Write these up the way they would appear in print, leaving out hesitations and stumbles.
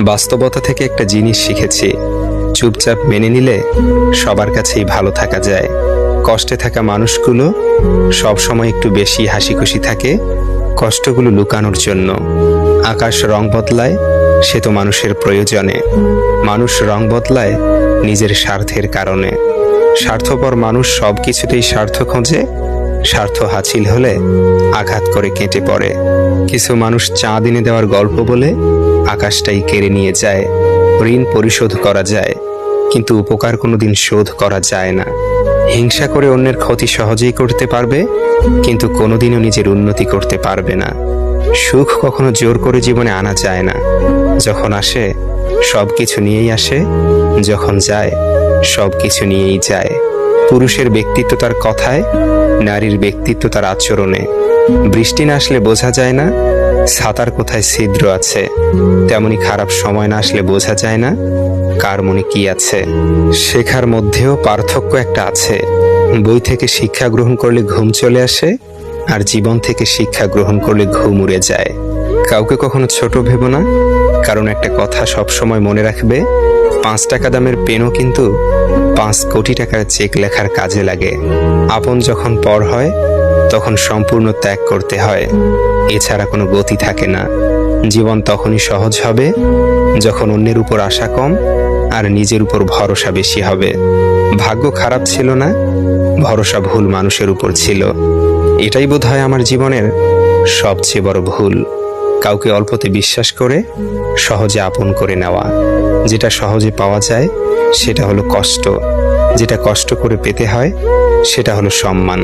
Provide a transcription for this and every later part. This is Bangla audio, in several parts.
বাস্তবতা থেকে একটা জিনিস শিখেছি, চুপচাপ মেনে নিলে সবার কাছেই ভালো থাকা যায়। কষ্টে থাকা মানুষগুলো সবসময় একটু বেশি হাসি খুশি থাকে কষ্টগুলো লুকানোর জন্য। আকাশ রং বদলায় সে তো মানুষের প্রয়োজনে, মানুষ রং বদলায় নিজের স্বার্থের কারণে। স্বার্থপর মানুষ সব কিছুতেই স্বার্থ খোঁজে, স্বার্থ হাসিল হলে আঘাত করে কেটে পড়ে। কিছু মানুষ চাঁদ এনে দেওয়ার গল্প বলে আকাশটাই কেড়ে নিয়ে যায়। ঋণ পরিশোধ করা যায়, কিন্তু উপকার কোনোদিন শোধ করা যায় না। হিংসা করে অন্যের ক্ষতি সহজেই করতে পারবে, কিন্তু কোনোদিনও নিজের উন্নতি করতে পারবে না। সুখ কখনো জোর করে জীবনে আনা যায় না। যখন আসে সবকিছু নিয়েই আসে, যখন যায় সবকিছু নিয়েই যায়। পুরুষের ব্যক্তিত্ব তার কথায়, নারীর ব্যক্তিত্ব তার আচরণে। বৃষ্টি না আসলে বোঝা যায় না ছাতার কোথায় ছিদ্র আছে, তেমনি খারাপ সময় না আসলে বোঝা যায় না কার মনে কি আছে। শেখার মধ্যেও পার্থক্য একটা আছে। বই থেকে শিক্ষা গ্রহণ করলে ঘুম চলে আসে, আর জীবন থেকে শিক্ষা গ্রহণ করলে ঘুম উড়ে যায়। কাউকে কখনো ছোট ভেবো না, কারণ একটা কথা সবসময় মনে রাখবে, 5 টাকা দামের পেনও কিন্তু 5 কোটি টাকার চেক লেখার কাজে লাগে। আপন যখন পর হয় তখন সম্পূর্ণ ত্যাগ করতে হয়, এছাড়া কোনো গতি থাকে না। জীবন তখনই সহজ হবে যখন অন্যের উপর আশা কম আর নিজের উপর ভরসা বেশি হবে। ভাগ্য খারাপ ছিল না, ভরসা ভুল মানুষের উপর ছিল। এটাই বোধহয় আমার জীবনের সবচেয়ে বড় ভুল, কাউকে অল্পতে বিশ্বাস করে সহজে আপন করে নেওয়া। যেটা সহজে পাওয়া যায় সেটা হলো কষ্ট, যেটা কষ্ট করে পেতে হয় সেটা হলো সম্মান,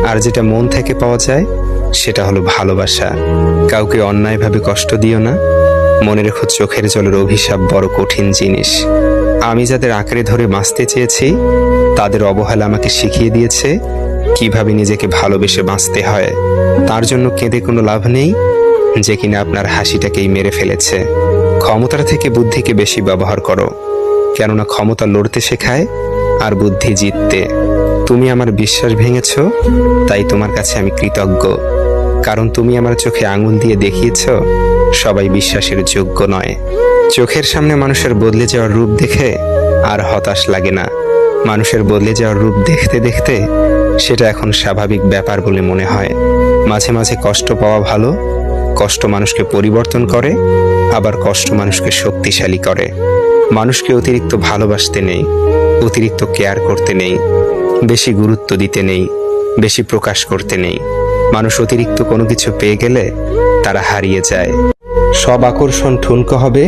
আর যেটা মন থেকে পাওয়া যায় সেটা হলো ভালোবাসা। কাউকে অন্যায়ভাবে কষ্ট দিও না, মনে রেখো চোখের জলের অভিশাপ বড় কঠিন জিনিস। আমি যাদের আঁকড়ে ধরে বাঁচতে চেয়েছি তাদের অবহেলা আমাকে শিখিয়ে দিয়েছে কিভাবে নিজেকে ভালোবেসে বাঁচতে হয়। তার জন্য কেঁদে কোনো লাভ নেই যে কিনা আপনার হাসিটাকেই মেরে ফেলেছে। ক্ষমতার থেকে বুদ্ধিকে বেশি ব্যবহার করো, কেননা ক্ষমতা লড়তে শেখায় আর বুদ্ধি জিততে। তুমি আমার বিশ্বাস ভেঙেছ, তাই তোমার কাছে আমি কৃতজ্ঞ, কারণ তুমি আমার চোখে আঙুল দিয়ে দেখিয়েছ সবাই বিশ্বাসের যোগ্য নয়। চোখের সামনে মানুষের বদলে যাওয়ার রূপ দেখে আর হতাশ লাগে না। মানুষের বদলে যাওয়ার রূপ দেখতে দেখতে সেটা এখন স্বাভাবিক ব্যাপার বলে মনে হয়। মাঝে মাঝে কষ্ট পাওয়া ভালো, কষ্ট মানুষকে পরিবর্তন করে, আবার কষ্ট মানুষকে শক্তিশালী করে। মানুষকে অতিরিক্ত ভালোবাসতে নেই, অতিরিক্ত কেয়ার করতে নেই, বেশি গুরুত্ব দিতে নেই, বেশি প্রকাশ করতে নেই। মানুষ অতিরিক্ত কোনো কিছু পেয়ে গেলে তারা হারিয়ে যায়। সব আকর্ষণ ঠুনকো হবে,